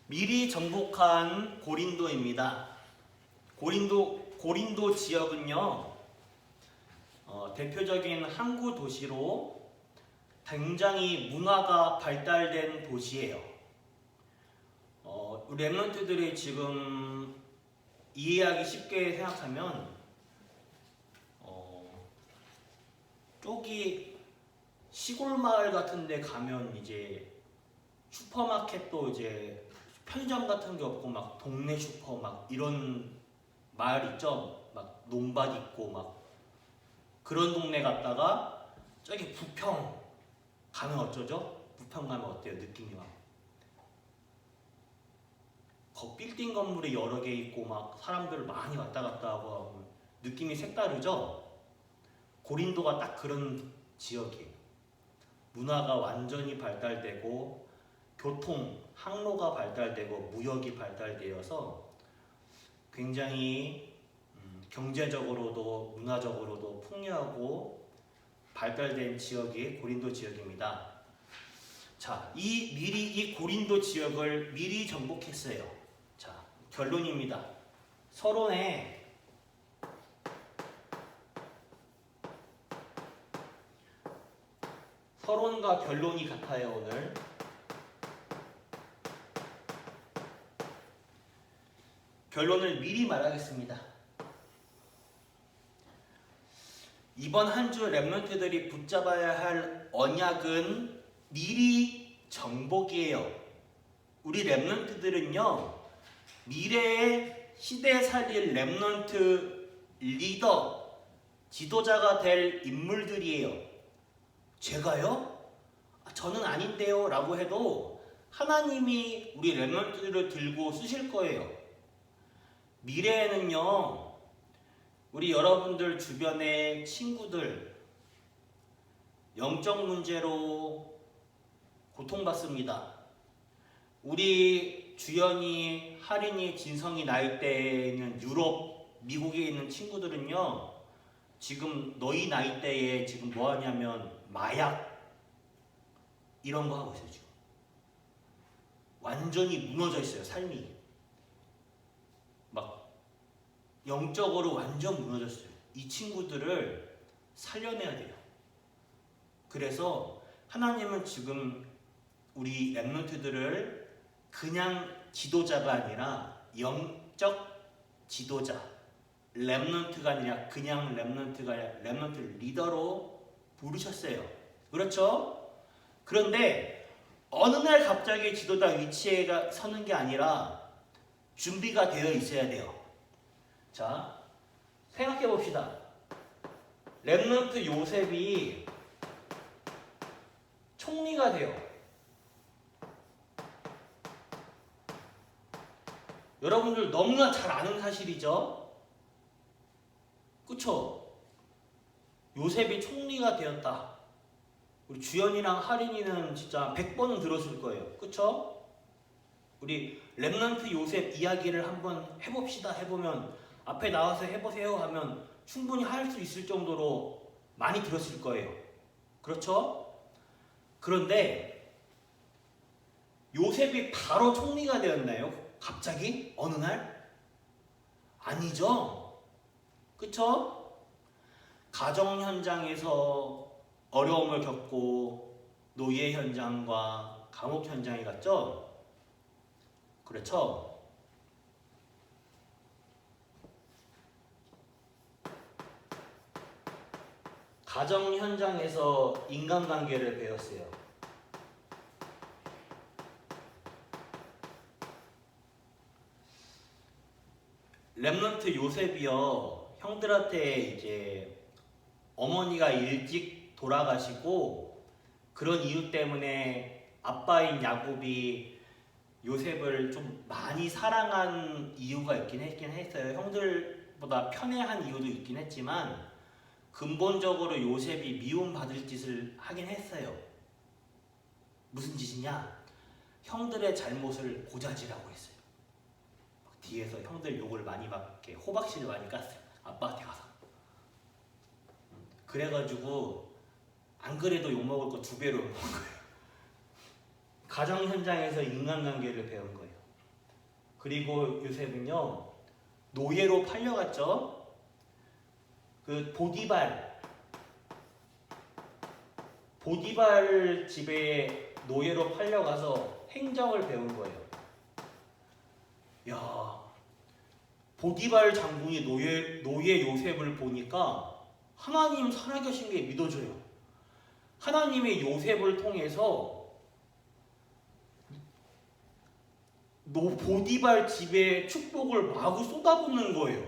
미리 정복한 고린도입니다. 고린도 지역은요, 대표적인 항구 도시로 굉장히 문화가 발달된 도시예요. 우리 랩런트들이 지금 이해하기 쉽게 생각하면 저기 시골 마을 같은 데 가면 이제 슈퍼마켓도 이제 편의점 같은 게 없고 막 동네 슈퍼 막 이런 마을 있죠? 막 논밭 있고 막 그런 동네 갔다가 저기 부평 가면 어쩌죠? 부평 가면 어때요? 느낌이 막 빌딩 건물이 여러 개 있고 막 사람들 많이 왔다 갔다 하고 느낌이 색다르죠? 고린도가 딱 그런 지역이에요. 문화가 완전히 발달되고 교통, 항로가 발달되고 무역이 발달되어서 굉장히 경제적으로도 문화적으로도 풍요하고 발달된 지역이 고린도 지역입니다. 자, 미리 이 고린도 지역을 미리 정복했어요. 자, 결론입니다. 서론과 결론이 같아요. 오늘 결론을 미리 말하겠습니다. 이번 한 주 랩런트들이 붙잡아야 할 언약은 미리 정복이에요. 우리 랩런트들은요, 미래의 시대 살릴 랩런트 리더, 지도자가 될 인물들이에요. 제가요? 저는 아닌데요 라고 해도 하나님이 우리 랩런트들을 들고 쓰실 거예요. 미래에는요, 우리 여러분들 주변의 친구들 영적 문제로 고통받습니다. 우리 주연이, 하린이, 진성이 나이 때에는 유럽, 미국에 있는 친구들은요, 지금 너희 나이 때에 지금 뭐 하냐면 마약 이런 거 하고 있어요. 지금 완전히 무너져 있어요. 삶이 막 영적으로 완전 무너졌어요. 이 친구들을 살려내야 돼요. 그래서 하나님은 지금 우리 랩런트들을 그냥 지도자가 아니라 영적 지도자, 랩런트가 아니라 그냥 랩런트가 아니라 랩런트 리더로 부르셨어요. 그렇죠? 그런데 어느 날 갑자기 지도자 위치에 서는 게 아니라 준비가 되어 있어야 돼요. 자, 생각해 봅시다. 랩런트 요셉이 총리가 돼요. 여러분들 너무나 잘 아는 사실이죠? 그쵸? 요셉이 총리가 되었다. 우리 주연이랑 하린이는 진짜 100번은 들었을 거예요. 그쵸? 우리 랩런트 요셉 이야기를 한번 해봅시다 해보면 앞에 나와서 해보세요 하면 충분히 할 수 있을 정도로 많이 들었을 거예요. 그렇죠? 그런데 요셉이 바로 총리가 되었나요? 갑자기? 어느 날? 아니죠? 그쵸? 가정 현장에서 어려움을 겪고 노예 현장과 감옥 현장에 갔죠? 그렇죠? 가정 현장에서 인간관계를 배웠어요. 랩런트 요셉이요, 형들한테 이제 어머니가 일찍 돌아가시고 그런 이유 때문에 아빠인 야곱이 요셉을 좀 많이 사랑한 이유가 있긴 했어요. 형들보다 편애한 이유도 있긴 했지만 근본적으로 요셉이 미움받을 짓을 하긴 했어요. 무슨 짓이냐? 형들의 잘못을 고자질하고 했어요. 뒤에서 형들 욕을 많이 받게 호박씨를 많이 깠어요. 아빠한테 가서. 그래가지고 안 그래도 욕먹을 거 2배로 욕먹은 거예요. 가정 현장에서 인간관계를 배운 거예요. 그리고 요셉은요 노예로 팔려갔죠. 그 보디발 집에 노예로 팔려가서 행정을 배운 거예요. 야, 보디발 장군이 노예 요셉을 보니까 하나님 살아계신 게 믿어져요. 하나님의 요셉을 통해서 보디발 집에 축복을 마구 쏟아붓는 거예요.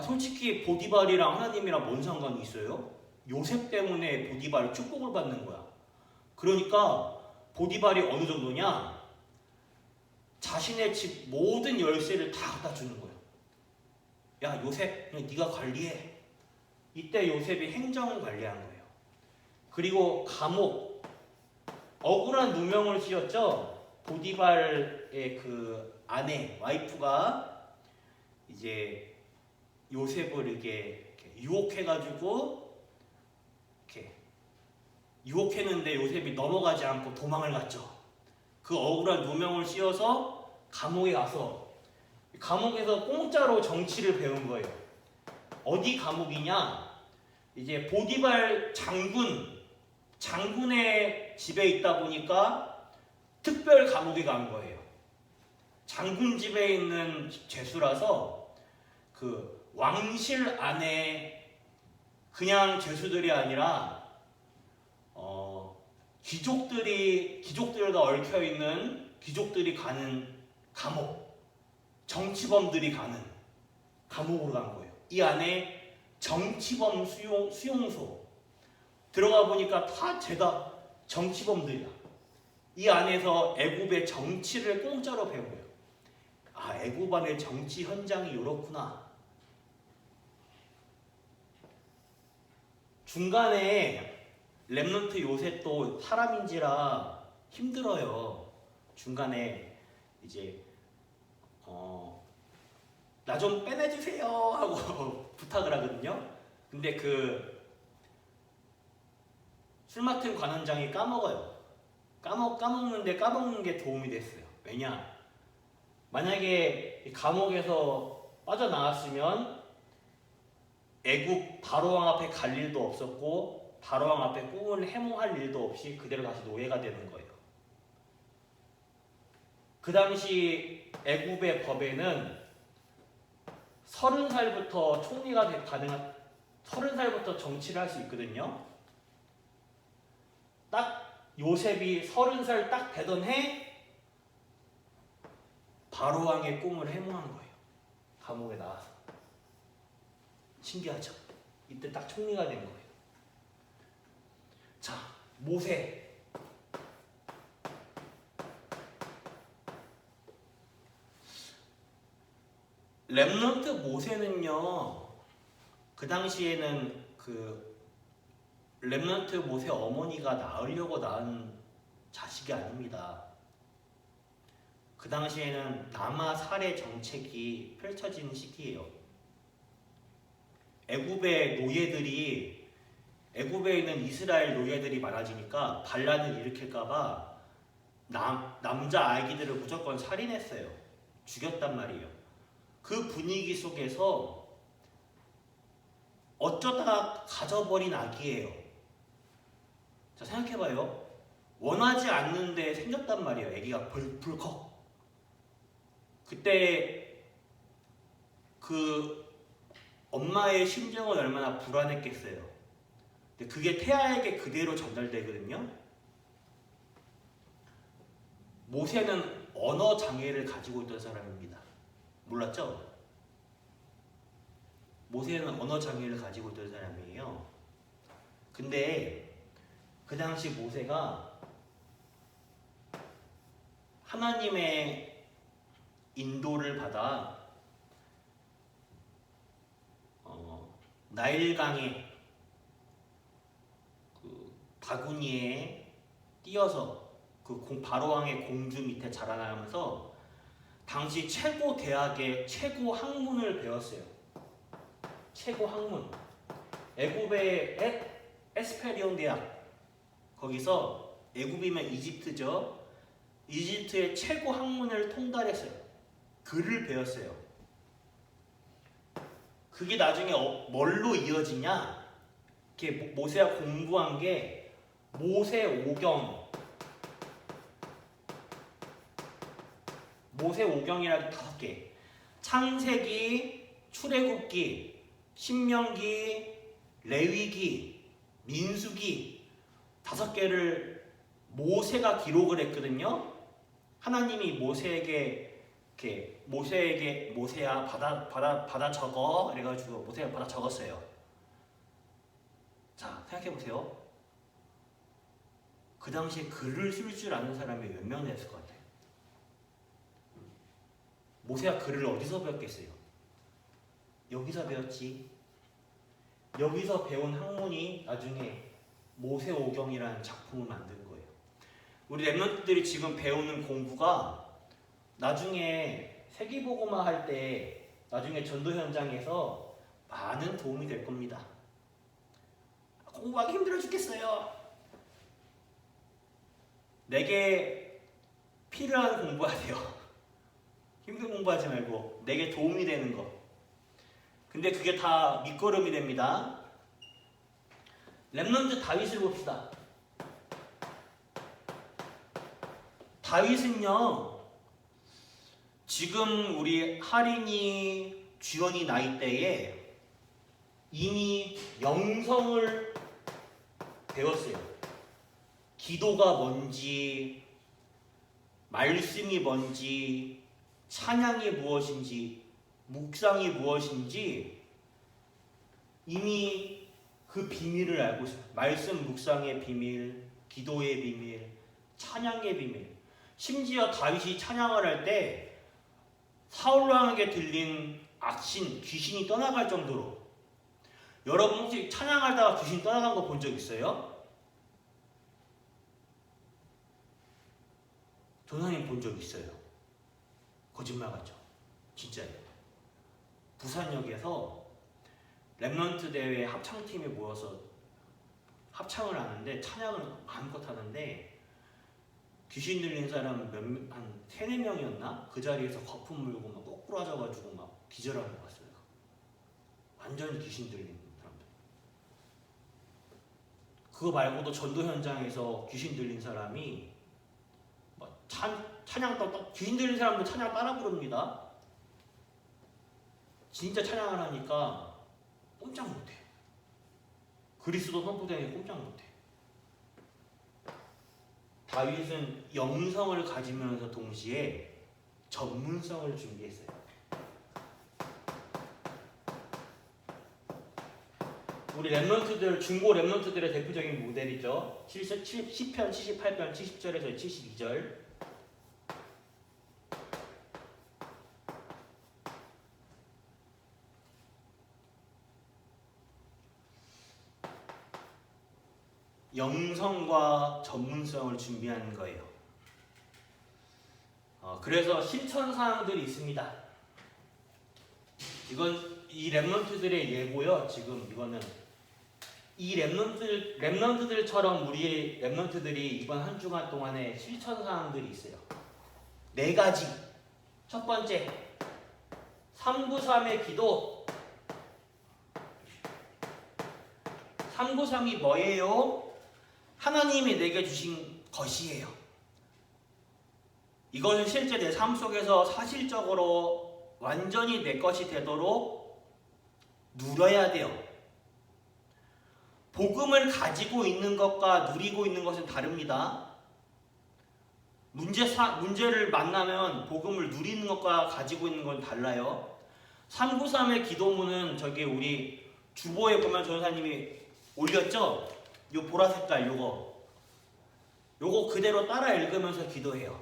솔직히 보디발이랑 하나님이랑 뭔 상관이 있어요? 요셉 때문에 보디발이 축복을 받는 거야. 그러니까 보디발이 어느 정도냐? 자신의 집 모든 열쇠를 다 갖다 주는 거예요. 야, 요셉, 그냥 네가 관리해. 이때 요셉이 행정을 관리한 거예요. 그리고 감옥, 억울한 누명을 씌웠죠. 보디발의 그 아내, 와이프가 이제 요셉을 이렇게 유혹해가지고 이렇게 유혹했는데 요셉이 넘어가지 않고 도망을 갔죠. 그 억울한 누명을 씌워서 감옥에 가서 감옥에서 공짜로 정치를 배운 거예요. 어디 감옥이냐? 이제 보디발 장군의 집에 있다 보니까 특별 감옥에 간 거예요. 장군 집에 있는 죄수라서 그 왕실 안에 그냥 죄수들이 아니라 귀족들과 얽혀 있는 귀족들이 가는 감옥, 정치범들이 가는 감옥으로 간 거예요. 이 안에 정치범 수용소 들어가 보니까 다 죄다 정치범들이야. 이 안에서 애굽의 정치를 공짜로 배워요. 애굽 안의 정치 현장이 이렇구나. 중간에 렘넌트 요셉도 사람인지라 힘들어요. 중간에 이제 나 좀 빼내주세요 하고 부탁을 하거든요. 근데 그 술 맡은 관원장이 까먹어요. 까먹는데 까먹는 게 도움이 됐어요. 왜냐? 만약에 감옥에서 빠져나왔으면 애굽 바로왕 앞에 갈 일도 없었고 바로왕 앞에 꿈을 해몽할 일도 없이 그대로 다시 노예가 되는 거예요. 그 당시 애굽의 법에는 30살부터 총리가 가능한 30살부터 정치를 할 수 있거든요. 딱 요셉이 30살 딱 되던 해 바로왕의 꿈을 해몽한 거예요. 감옥에 나와서. 신기하죠? 이때 딱 총리가 된 거예요. 자, 모세. 렘넌트 모세는요, 그 당시에는 그 렘넌트 모세 어머니가 낳으려고 낳은 자식이 아닙니다. 그 당시에는 남아 살해 정책이 펼쳐진 시기예요. 애굽의 노예들이 애굽에 있는 이스라엘 노예들이 많아지니까 반란을 일으킬까봐 남자 아기들을 무조건 살인했어요. 죽였단 말이에요. 그 분위기 속에서 어쩌다 가져버린 아기예요. 자, 생각해봐요. 원하지 않는데 생겼단 말이에요. 아기가 벌컥. 그때 그 엄마의 심정은 얼마나 불안했겠어요. 근데 그게 태아에게 그대로 전달되거든요. 모세는 언어 장애를 가지고 있던 사람입니다. 몰랐죠? 모세는 언어 장애를 가지고 있던 사람이에요. 근데 그 당시 모세가 하나님의 인도를 받아 나일강의 그 바구니에 띄어서 그 바로왕의 공주 밑에 자라나면서 당시 최고 대학의 최고 학문을 배웠어요. 최고 학문. 애굽의 에스페리온 대학. 거기서 애굽이면 이집트죠. 이집트의 최고 학문을 통달했어요. 글을 배웠어요. 그게 나중에 뭘로 이어지냐? 이렇게 모세가 공부한 게 모세오경, 모세오경이라는 5개. 창세기, 출애굽기, 신명기, 레위기, 민수기 5개를 모세가 기록을 했거든요. 하나님이 모세에게 모세야 받아 적어 이래가지고 모세가 받아 적었어요. 자, 생각해 보세요. 그 당시에 글을 쓸 줄 아는 사람이 몇 명 됐을 것 같아요? 모세가 글을 어디서 배웠겠어요? 여기서 배웠지. 여기서 배운 학문이 나중에 모세오경이라는 작품을 만든 거예요. 우리 랩런트들이 지금 배우는 공부가 나중에 세계보고만 할 때 나중에 전도 현장에서 많은 도움이 될 겁니다. 공부하기 힘들어 죽겠어요. 내게 필요한 공부하세요. 힘든 공부하지 말고 내게 도움이 되는 거. 근데 그게 다 밑거름이 됩니다. 랩런트 다윗을 봅시다. 다윗은요, 지금 우리 할인이, 주연이 나이대에 이미 영성을 배웠어요. 기도가 뭔지, 말씀이 뭔지, 찬양이 무엇인지, 묵상이 무엇인지 이미 그 비밀을 알고 있어요. 말씀 묵상의 비밀, 기도의 비밀, 찬양의 비밀. 심지어 다윗이 찬양을 할 때 사울 왕에게 들린 악신, 귀신이 떠나갈 정도로. 여러분 혹시 찬양하다가 귀신 떠나간 거 본 적 있어요? 전화님 본 적 있어요. 거짓말 같죠? 진짜예요. 부산역에서 랩런트 대회 합창팀이 모여서 합창을 하는데, 찬양을 마음껏 하는데 귀신 들린 사람 한 3-4명이었나? 그 자리에서 거품 물고 막 꼬꾸라져가지고 막 기절하는 거 봤어요. 완전히 귀신 들린 사람들. 그거 말고도 전도 현장에서 귀신 들린 사람이 막 찬양 귀신 들린 사람들 찬양 따라 부릅니다. 진짜 찬양을 하니까 꼼짝 못해. 그리스도 선포되는 게 꼼짝 못해. 다윗은 영성을 가지면서 동시에 전문성을 준비했어요. 우리 랩런트들, 중고 랩런트들의 대표적인 모델이죠. 10편, 78편, 70절에서 72절. 영성과 전문성을 준비하는 거예요. 그래서 실천사항들이 있습니다. 이건 이 랩런트들의 예고요. 지금 이거는 이 랩런트들처럼 우리 랩런트들이 이번 한 주간 동안에 실천사항들이 있어요. 4가지. 첫 번째, 393의 기도. 393이 뭐예요? 하나님이 내게 주신 것이에요. 이것은 실제 내 삶 속에서 사실적으로 완전히 내 것이 되도록 누려야 돼요. 복음을 가지고 있는 것과 누리고 있는 것은 다릅니다. 문제를 만나면 복음을 누리는 것과 가지고 있는 건 달라요. 393의 기도문은 저기 우리 주보에 보면 전사님이 올렸죠? 요 보라 색깔 요거 그대로 따라 읽으면서 기도해요.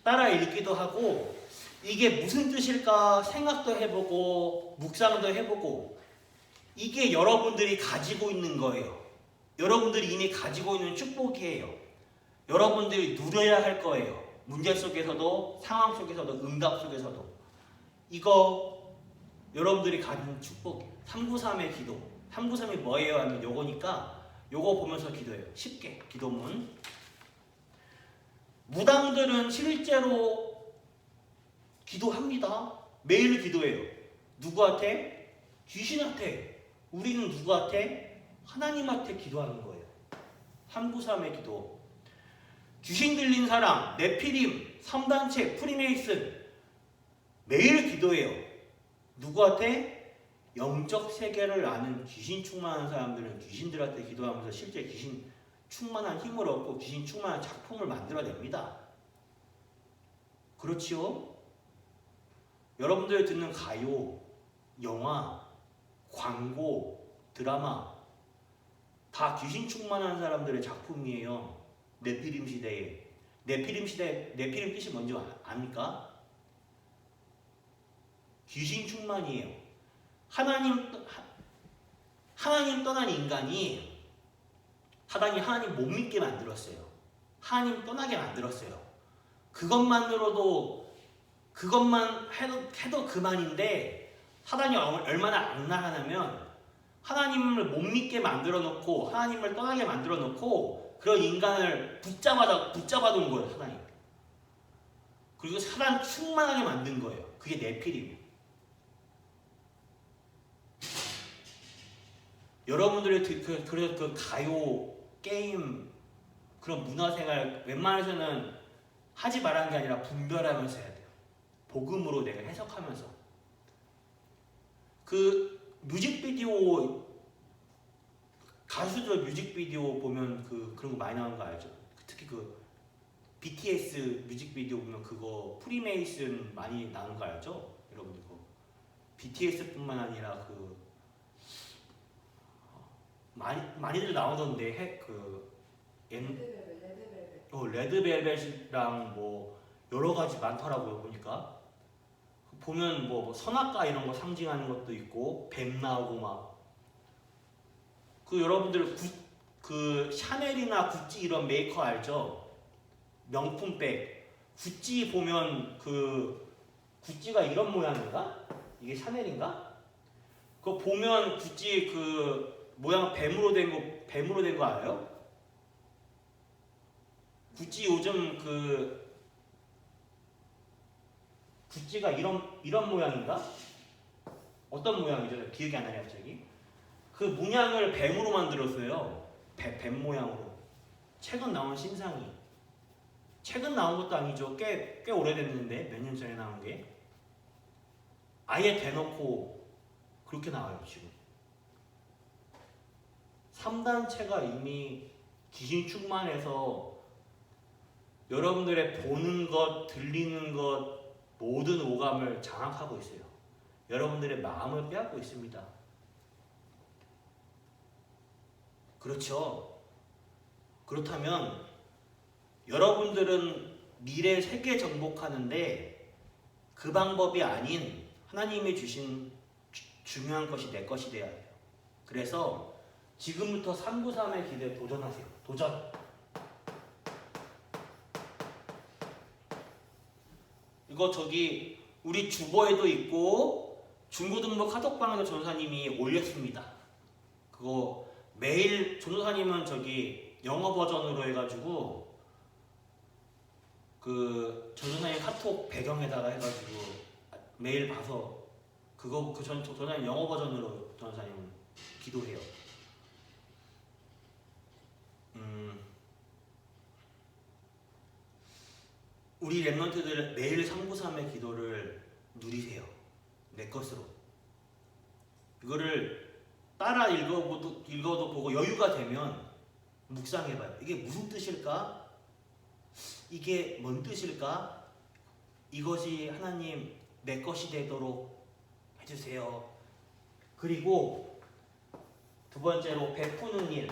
따라 읽기도 하고 이게 무슨 뜻일까 생각도 해보고 묵상도 해보고, 이게 여러분들이 가지고 있는 거예요. 여러분들이 이미 가지고 있는 축복이에요. 여러분들이 누려야 할 거예요. 문제 속에서도, 상황 속에서도, 응답 속에서도. 이거 여러분들이 가진 축복. 393의 기도. 393이 뭐예요? 하면 요거니까 요거 보면서 기도해요. 쉽게 기도문. 무당들은 실제로 기도합니다. 매일 기도해요. 누구한테? 귀신한테. 우리는 누구한테? 하나님한테 기도하는 거예요. 393의 기도. 귀신 들린 사람, 네피림, 3단체, 프리메이슨 매일 기도해요. 누구한테? 영적 세계를 아는 귀신 충만한 사람들은 귀신들한테 기도하면서 실제 귀신 충만한 힘을 얻고 귀신 충만한 작품을 만들어냅니다. 그렇지요? 여러분들이 듣는 가요, 영화, 광고, 드라마 다 귀신 충만한 사람들의 작품이에요. 네피림 시대에. 네피림 시대, 네피림 뜻이 뭔지 아닙니까? 귀신 충만이에요. 하나님 떠난 인간이 사단이 하나님 못 믿게 만들었어요. 하나님 떠나게 만들었어요. 그것만 해도 그만인데 사단이 얼마나 악랄하냐면 하나님을 못 믿게 만들어 놓고 하나님을 떠나게 만들어 놓고 그런 인간을 붙잡아 놓은 거예요. 사단이. 그리고 사단 충만하게 만든 거예요. 그게 네피림. 여러분들의 그 가요, 게임, 그런 문화생활 웬만해서는 하지 말라는 게 아니라 분별하면서 해야 돼요. 복음으로 내가 해석하면서. 그 뮤직비디오, 가수들 뮤직비디오 보면 그런 거 많이 나오는 거 알죠? 특히 그 BTS 뮤직비디오 보면 그거 프리메이슨 많이 나오는 거 알죠? 여러분들 그거 BTS뿐만 아니라 많이들 나오던데 레드벨벳이랑 뭐 여러 가지 많더라고요. 보니까 보면 뭐 선악과 이런 거 상징하는 것도 있고 뱀 나오고 막 여러분들 그 샤넬이나 구찌 이런 메이커 알죠? 명품백 구찌 보면 구찌가 이런 모양인가? 이게 샤넬인가? 그거 보면 구찌 모양 뱀으로 된 거 알아요? 구찌 요즘 구찌가 이런 모양인가? 어떤 모양이죠? 기억이 안 나네요, 갑자기. 그 문양을 뱀으로 만들었어요. 뱀 모양으로. 최근 나온 신상이. 최근 나온 것도 아니죠. 꽤 오래됐는데 몇 년 전에 나온 게. 아예 대놓고 그렇게 나와요, 지금. 3단체가 이미 귀신 충만해서 여러분들의 보는 것, 들리는 것, 모든 오감을 장악하고 있어요. 여러분들의 마음을 빼앗고 있습니다. 그렇죠? 그렇다면 여러분들은 미래 세계 정복하는데 그 방법이 아닌 하나님이 주신 중요한 것이 내 것이 돼야 돼요. 그래서 지금부터 393의 기대에 도전하세요. 도전! 이거 우리 주보에도 있고 중고등부 카톡방에도 전도사님이 올렸습니다. 그거 매일 전도사님은 영어 버전으로 해가지고 전도사님 카톡 배경에다가 해가지고 매일 봐서 전도사님 영어 버전으로 전도사님은 기도해요. 우리 랩런트들 매일 393의 기도를 누리세요. 내 것으로. 이거를 따라 읽어도 보고 여유가 되면 묵상해봐요. 이게 무슨 뜻일까? 이게 뭔 뜻일까? 이것이 하나님 내 것이 되도록 해주세요. 그리고 두 번째로 베푸는 일.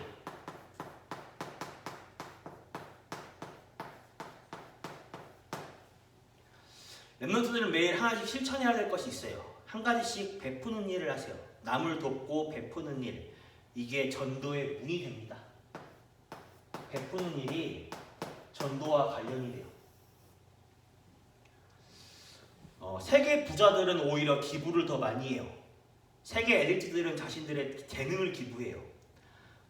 랩런트들은 매일 하나씩 실천해야 될 것이 있어요. 한 가지씩 베푸는 일을 하세요. 남을 돕고 베푸는 일. 이게 전도의 문이 됩니다. 베푸는 일이 전도와 관련이 돼요. 세계 부자들은 오히려 기부를 더 많이 해요. 세계 엘리트들은 자신들의 재능을 기부해요.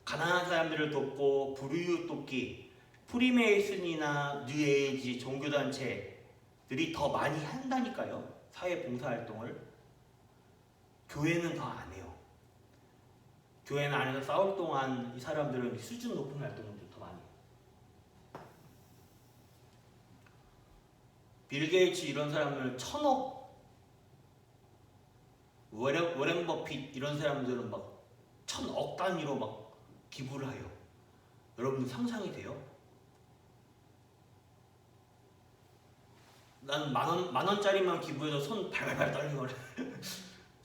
가난한 사람들을 돕고 불우이웃 돕기, 프리메이슨이나 뉴에이지 종교단체들은 사람들이 더 많이 한다니까요. 사회 봉사활동을. 교회는 더 안 해요. 교회는 안에서 싸울 동안 이 사람들은 수준 높은 활동을 더 많이 해요. 빌 게이츠 이런 사람을 1000억, 워렌 버핏 이런 사람들은 막 1000억 단위로 막 기부를 해요. 여러분 상상이 돼요? 난 만 원짜리만 기부해서 손 발발발 떨리고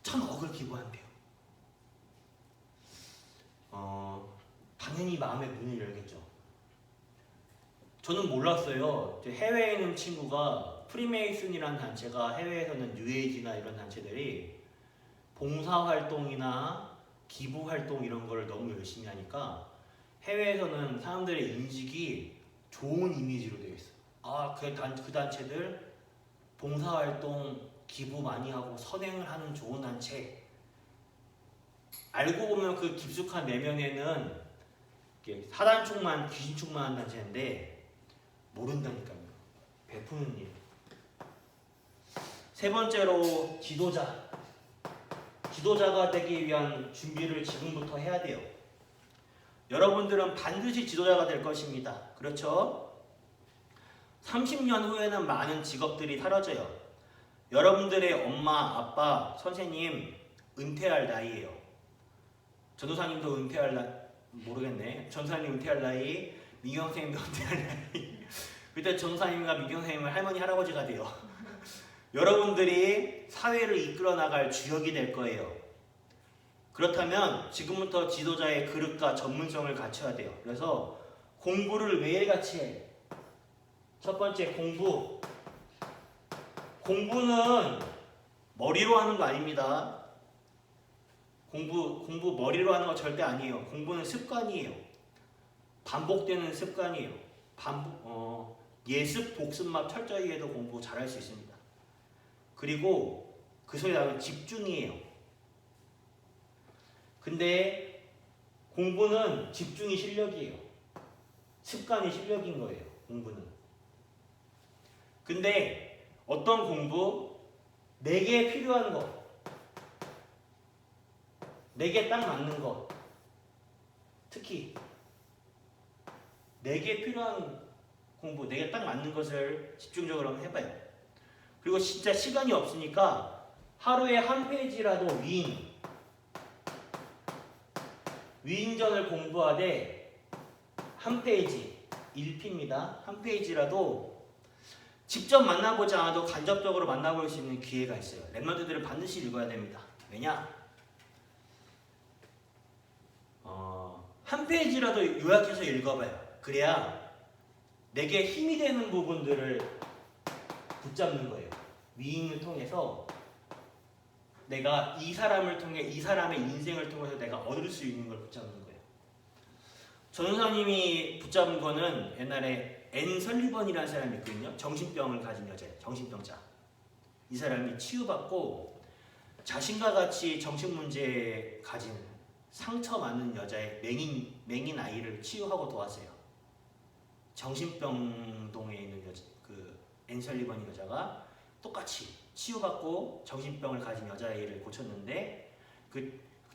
1000억을 기부한대요. 당연히 마음의 문을 열겠죠. 저는 몰랐어요. 해외에 있는 친구가 프리메이슨이라는 단체가 해외에서는 뉴에이지나 이런 단체들이 봉사활동이나 기부활동 이런 걸 너무 열심히 하니까 해외에서는 사람들의 인식이 좋은 이미지로 되어 있어요. 그 단체들 봉사활동 기부 많이 하고 선행을 하는 좋은 단체. 알고 보면 그 깊숙한 내면에는 사단총만 귀신총만 한 단체인데 모른다니까요. 베푸는 일. 세 번째로 지도자가 되기 위한 준비를 지금부터 해야 돼요. 여러분들은 반드시 지도자가 될 것입니다. 그렇죠? 30년 후에는 많은 직업들이 사라져요. 여러분들의 엄마, 아빠, 선생님 은퇴할 나이예요. 전도사님도 은퇴할 나이, 모르겠네. 전도사님 은퇴할 나이, 민경 선생님도 은퇴할 나이. 그때 전도사님과 민경 선생님은 할머니, 할아버지가 돼요. 여러분들이 사회를 이끌어 나갈 주역이 될 거예요. 그렇다면 지금부터 지도자의 그릇과 전문성을 갖춰야 돼요. 그래서 공부를 매일같이 해. 첫 번째, 공부는 머리로 하는 거 아닙니다. 공부 머리로 하는 거 절대 아니에요. 공부는 습관이에요. 반복되는 습관이에요. 예습, 복습만 철저히 해도 공부 잘할 수 있습니다. 그리고 그 소리 나면 집중이에요. 근데 공부는 집중이 실력이에요. 습관이 실력인 거예요. 공부는. 근데 어떤 공부? 내게 필요한 것, 내게 딱 맞는 것, 특히 내게 필요한 공부, 내게 딱 맞는 것을 집중적으로 한번 해봐요. 그리고 진짜 시간이 없으니까 하루에 한 페이지라도 위인전을 공부하되 한 페이지, 1피입니다. 한 페이지라도 직접 만나보지 않아도 간접적으로 만나볼 수 있는 기회가 있어요. 랩런트들은 반드시 읽어야 됩니다. 왜냐? 한 페이지라도 요약해서 읽어봐요. 그래야 내게 힘이 되는 부분들을 붙잡는 거예요. 위인을 통해서 내가 이 사람을 통해, 이 사람의 인생을 통해서 내가 얻을 수 있는 걸 붙잡는 거예요. 전도사님이 붙잡은 거는 옛날에 앤 설리번이라는 사람이 있거든요. 정신병을 가진 여자예요. 정신병자. 이 사람이 치유받고 자신과 같이 정신문제 가진 상처 많은 여자의 맹인 아이를 치유하고 도왔어요. 정신병동에 있는 앤 설리번 여자가 똑같이 치유받고 정신병을 가진 여자애를 고쳤는데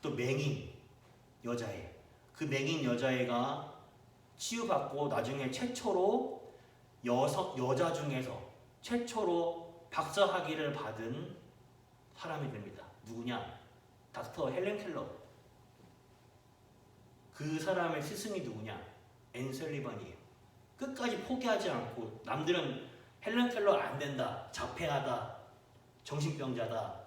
또 맹인 여자애, 그 맹인 여자애가 치유받고 나중에 최초로 여자 중에서 최초로 박사 학위를 받은 사람이 됩니다. 누구냐? 닥터 헬렌 켈러. 그 사람의 스승이 누구냐? 앤 설리번이에요. 끝까지 포기하지 않고, 남들은 헬렌 켈러 안 된다, 자폐하다, 정신병자다,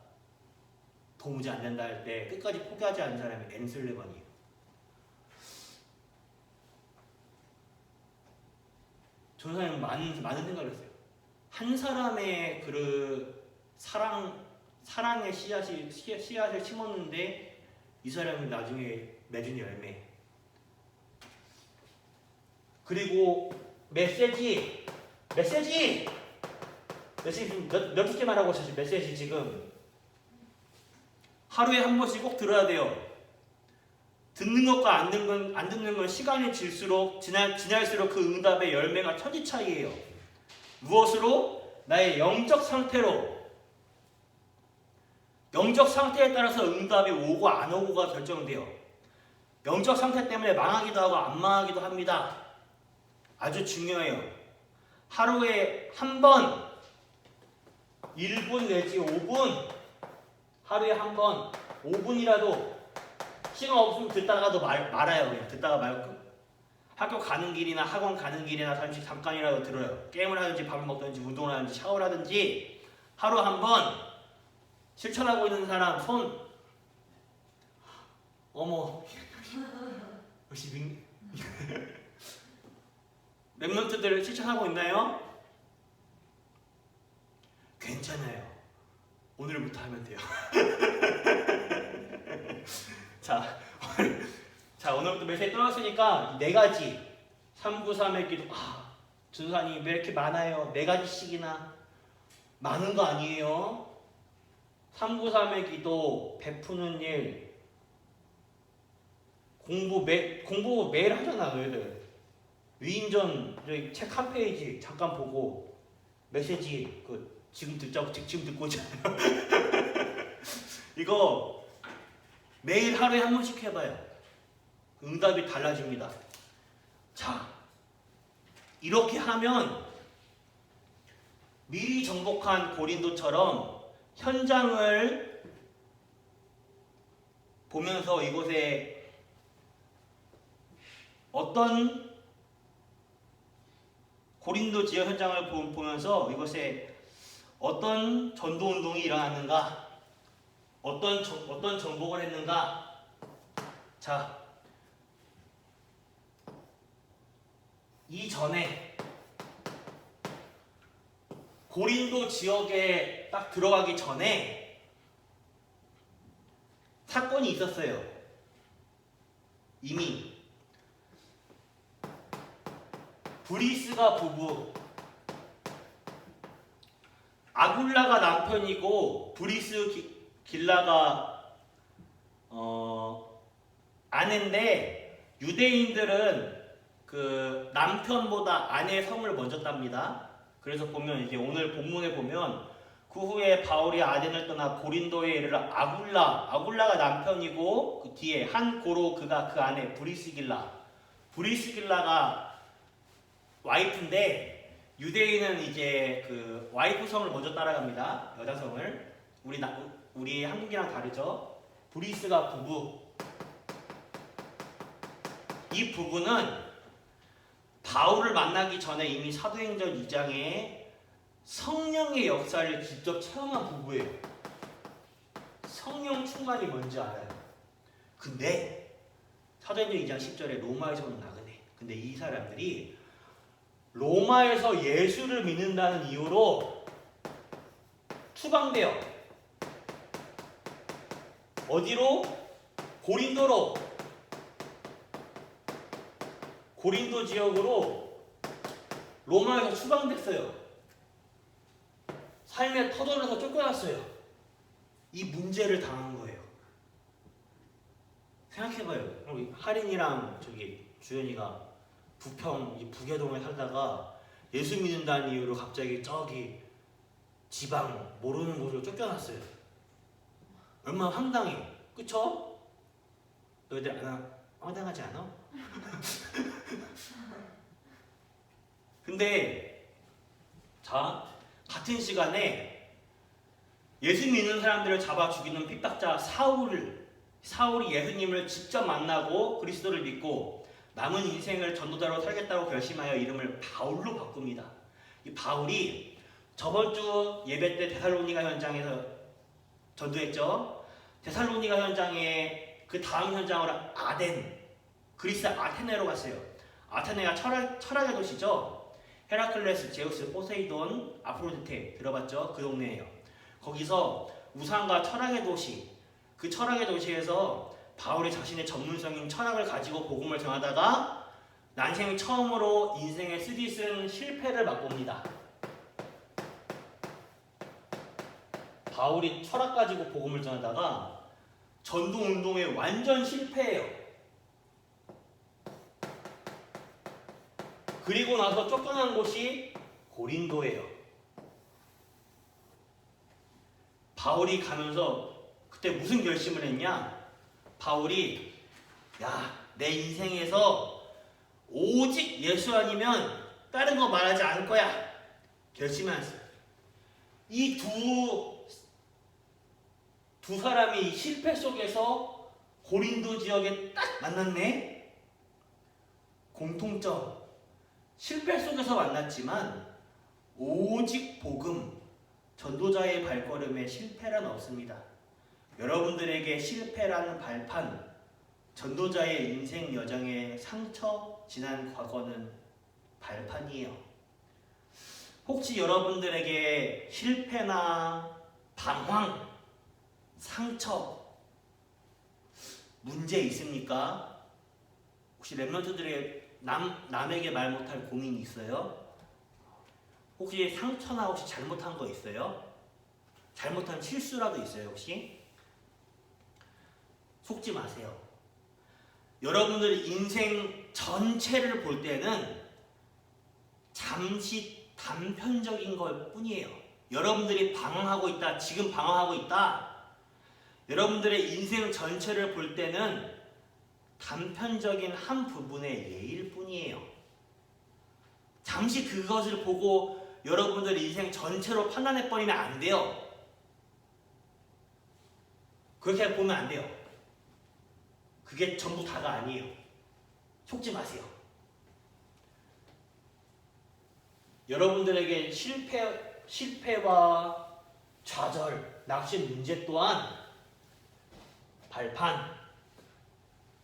도무지 안 된다 할 때 끝까지 포기하지 않는 사람이 앤 설리번이에요. 전도사님은 많은 생각을 했어요. 한 사람의 사랑의 씨앗을 심었는데 이 사람이 나중에 맺은 열매. 그리고 메시지 지금 몇 개만 하고 있어요. 메시지 지금 하루에 한 번씩 꼭 들어야 돼요. 듣는 것과 안 듣는 건 시간이 지날수록 그 응답의 열매가 천지 차이예요. 무엇으로? 나의 영적 상태에 따라서 응답이 오고 안 오고가 결정돼요. 영적 상태 때문에 망하기도 하고 안 망하기도 합니다. 아주 중요해요. 하루에 한 번, 1분 내지 5분, 하루에 한 번, 5분이라도 시간 없으면 듣다가도 말아요. 그냥 듣다가 말고 학교 가는 길이나 학원 가는 길이나 잠깐이라도 들어요. 게임을 하든지 밥을 먹든지 운동을 하든지 샤워를 하든지 하루 한 번 실천하고 있는 사람 손. 어머 랩런트들 실천하고 있나요? 괜찮아요. 오늘부터 하면 돼요. 오늘부터 메시지 떠났으니까 4가지 393의 기도. 준사님 왜 이렇게 많아요? 4가지씩이나 많은 거 아니에요? 393의 기도, 베푸는 일, 공부 매일 하잖아 너희들. 위인전 저희 책 한 페이지 잠깐 보고 메시지 지금 듣고 있잖아요. 이거 매일 하루에 한 번씩 해봐요. 응답이 달라집니다. 자, 이렇게 하면 미리 정복한 고린도처럼 현장을 보면서 이곳에 어떤 고린도 지역 현장을 보면서 이것에 어떤 전도 운동이 일어났는가, 어떤 정복을 했는가. 자, 이전에 고린도 지역에 딱 들어가기 전에 사건이 있었어요. 이미 브리스가 부부, 아굴라가 남편이고 브리스길라가 아내인데, 유대인들은 그 남편보다 아내의 성을 먼저 땁니다. 그래서 보면 이제 오늘 본문에 보면 그 후에 바울이 아덴을 떠나 고린도에 이르러 아굴라가 남편이고 그 뒤에 한 고로 그가 그 아내 브리스길라가 와이프인데, 유대인은 이제 그 와이프 성을 먼저 따라갑니다. 여자 성을. 우리 한국이랑 다르죠. 브리스가 부부. 이 부부는 바울을 만나기 전에 이미 사도행전 2장에 성령의 역사를 직접 체험한 부부예요. 성령 충만이 뭔지 알아요. 근데 사도행전 2장 10절에 로마에서는 나그네. 근데 이 사람들이 로마에서 예수를 믿는다는 이유로 추방돼요. 어디로? 고린도 지역으로 로마에서 추방됐어요. 삶의 터전에서 쫓겨났어요. 이 문제를 당한 거예요. 생각해봐요. 우리 하린이랑 주연이가 북계동에 살다가 예수 믿는다는 이유로 갑자기 저기 지방 모르는 곳으로 쫓겨났어요. 얼마나 황당해. 그쵸? 너희들 황당하지 않아? 근데 같은 시간에 예수 믿는 사람들을 잡아 죽이는 핍박자 사울이 예수님을 직접 만나고 그리스도를 믿고 남은 인생을 전도자로 살겠다고 결심하여 이름을 바울로 바꿉니다. 이 바울이 저번 주 예배 때 데살로니가 현장에서 전도했죠. 데살로니가 현장에 그 다음 현장으로 그리스 아테네로 갔어요. 아테네가 철학의 도시죠. 헤라클레스, 제우스, 포세이돈, 아프로디테 들어봤죠? 그 동네예요. 거기서 우상과 철학의 도시, 그 철학의 도시에서 바울이 자신의 전문성인 철학을 가지고 복음을 전하다가 난생 처음으로 인생의 쓰디쓴 실패를 맛봅니다. 바울이 철학 가지고 복음을 전하다가 전도운동에 완전 실패해요. 그리고 나서 쫓겨난 곳이 고린도예요. 바울이 가면서 그때 무슨 결심을 했냐? 바울이 내 인생에서 오직 예수 아니면 다른 거 말하지 않을 거야. 결심했어요. 이 두 사람이 실패 속에서 고린도 지역에 딱 만났네. 공통점. 실패 속에서 만났지만 오직 복음, 전도자의 발걸음에 실패란 없습니다. 여러분들에게 실패라는 발판, 전도자의 인생 여정의 상처, 지난 과거는 발판이에요. 혹시 여러분들에게 실패나 방황, 상처, 문제 있습니까? 혹시 랩런트들에게 남에게 말 못할 고민이 있어요? 혹시 상처나 혹시 잘못한 거 있어요? 잘못한 실수라도 있어요 혹시? 속지 마세요. 여러분들 인생 전체를 볼 때는 잠시 단편적인 것 뿐이에요. 여러분들이 방황하고 있다, 지금 방황하고 있다. 여러분들의 인생 전체를 볼 때는 단편적인 한 부분의 예일 뿐이에요. 잠시 그것을 보고 여러분들 인생 전체로 판단해버리면 안 돼요. 그렇게 보면 안 돼요. 그게 전부 다가 아니에요. 속지 마세요. 여러분들에게 실패와 좌절, 낙심 문제 또한 발판,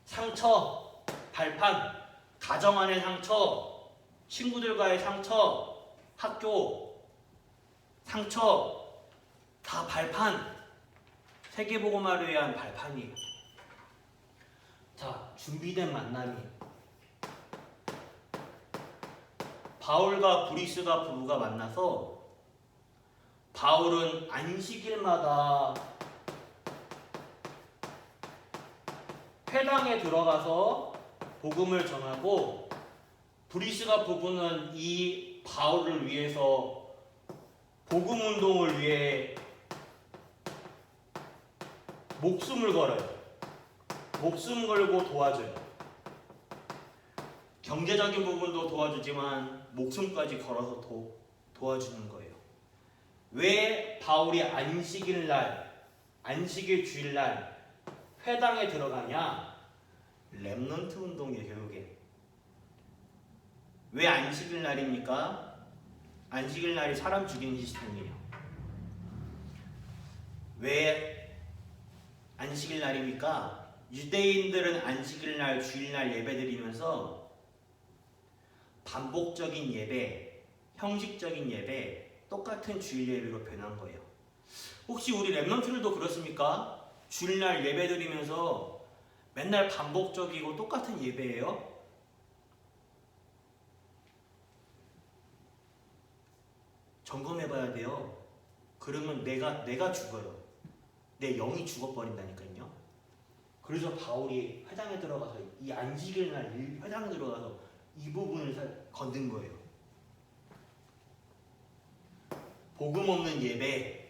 상처, 발판, 가정 안의 상처, 친구들과의 상처, 학교 상처, 다 발판, 세계복음화를 위한 발판이에요. 자, 준비된 만남이 바울과 브리스가 부부가 만나서 바울은 안식일마다 회당에 들어가서 복음을 전하고 브리스가 부부는 이 바울을 위해서 복음 운동을 위해 목숨을 걸어요. 목숨 걸고 도와줘요. 경제적인 부분도 도와주지만 목숨까지 걸어서 도와주는 거예요. 왜 바울이 안식일 주일날 회당에 들어가냐? 렘넌트 운동이에요, 결국에. 왜 안식일 날입니까? 안식일 날이 사람 죽이는 시스템이에요. 왜 안식일 날입니까? 유대인들은 안식일 날, 주일날 예배 드리면서 반복적인 예배, 형식적인 예배, 똑같은 주일 예배로 변한 거예요. 혹시 우리 렘넌트들도 그렇습니까? 주일날 예배 드리면서 맨날 반복적이고 똑같은 예배예요? 점검해봐야 돼요. 그러면 내가 죽어요. 내 영이 죽어버린다니까요. 그래서 바울이 회당에 들어가서 이 안식일 날 회당에 들어가서 이 부분을 건든 거예요. 복음 없는 예배.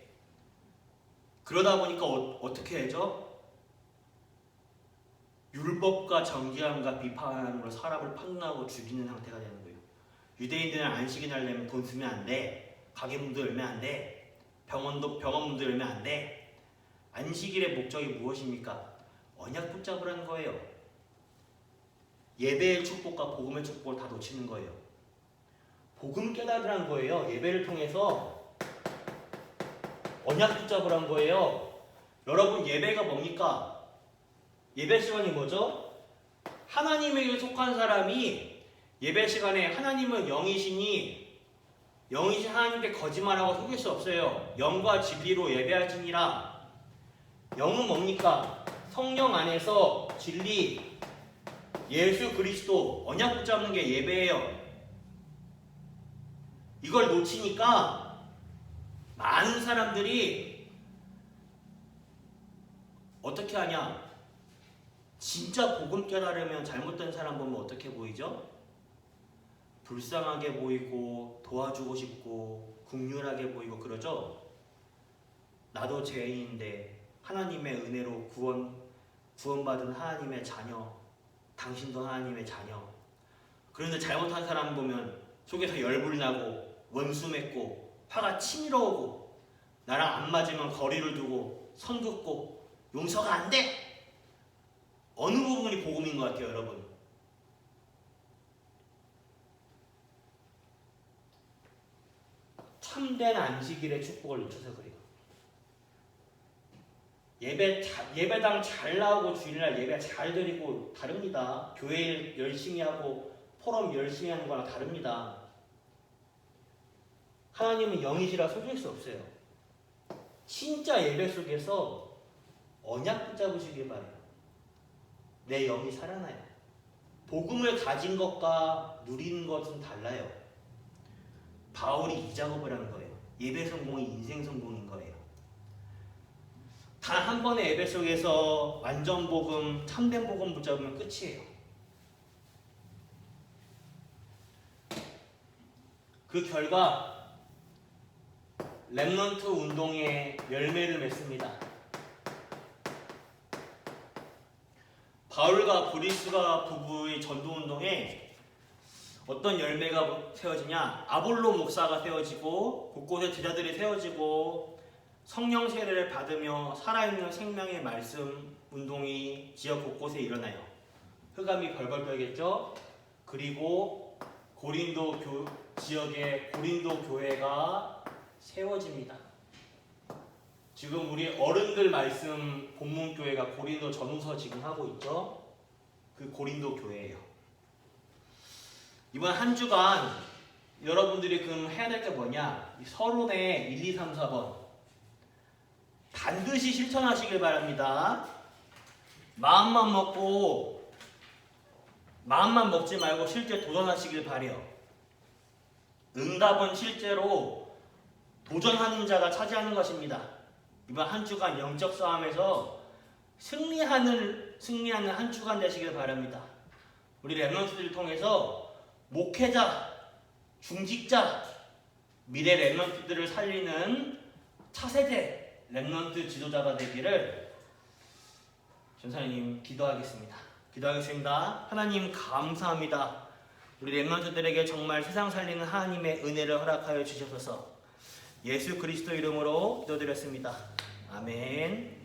그러다 보니까 어떻게 하죠? 율법과 정죄함과 비판으로 사람을 판단하고 죽이는 상태가 되는 거예요. 유대인들은 안식일 날 되면 돈 쓰면 안 돼. 가게문도 열면 안 돼. 병원문도 열면 안 돼. 안식일의 목적이 무엇입니까? 언약 붙잡으라는 거예요. 예배의 축복과 복음의 축복을 다 놓치는 거예요. 복음 깨달으라는 거예요. 예배를 통해서 언약 붙잡으라는 거예요. 여러분, 예배가 뭡니까? 예배 시간이 뭐죠? 하나님에게 속한 사람이 예배 시간에 하나님은 영이시니 영이신 하나님께 거짓말하고 속일 수 없어요. 영과 진리로 예배하시니라. 영은 뭡니까? 성령 안에서 진리, 예수 그리스도, 언약 붙잡는 게 예배예요. 이걸 놓치니까 많은 사람들이 어떻게 하냐? 진짜 복음 깨달으면 잘못된 사람 보면 어떻게 보이죠? 불쌍하게 보이고 도와주고 싶고 긍휼하게 보이고 그러죠? 나도 죄인인데 하나님의 은혜로 구원받은 하나님의 자녀, 당신도 하나님의 자녀. 그런데 잘못한 사람 보면 속에서 열불이 나고 원수 맺고 화가 치밀어 오고 나랑 안 맞으면 거리를 두고 선 긋고 용서가 안 돼. 어느 부분이 복음인 것 같아요, 여러분? 참된 안식일의 축복을 놓쳐서 그래요. 예배당 잘 나오고 주일날 예배 잘 드리고 다릅니다. 교회 열심히 하고 포럼 열심히 하는 거랑 다릅니다. 하나님은 영이시라 속일 수 없어요. 진짜 예배 속에서 언약 붙잡으시길 바래요. 내 영이 살아나요. 복음을 가진 것과 누리는 것은 달라요. 바울이 이 작업을 한 거예요. 예배 성공이 인생 성공인 거예요. 단 한 번의 예배 속에서 완전 복음, 참된 복음 붙잡으면 끝이에요. 그 결과 렘넌트 운동의 열매를 맺습니다. 바울과 브리스가 부부의 전도운동에 어떤 열매가 세워지냐? 아볼로 목사가 세워지고 곳곳에 제자들이 세워지고 성령 세례를 받으며 살아있는 생명의 말씀 운동이 지역 곳곳에 일어나요. 흑암이 벌벌 떨겠죠? 그리고 지역에 고린도 교회가 세워집니다. 지금 우리 어른들 말씀 본문 교회가 고린도 전후서 지금 하고 있죠? 그 고린도 교회예요. 이번 한 주간 여러분들이 그럼 해야 될 게 뭐냐? 서론의 1, 2, 3, 4번 반드시 실천하시길 바랍니다. 마음만 먹지 말고 실제 도전하시길 바래요. 응답은 실제로 도전하는 자가 차지하는 것입니다. 이번 한 주간 영적 싸움에서 승리하는 한 주간 되시길 바랍니다. 우리 렘넌트들을 통해서 목회자, 중직자, 미래 렘넌트들을 살리는 차세대 렘넌트 지도자가 되기를 전사님 기도하겠습니다. 하나님 감사합니다. 우리 렘넌트들에게 정말 세상 살리는 하나님의 은혜를 허락하여 주셔서 예수 그리스도 이름으로 기도드렸습니다. 아멘.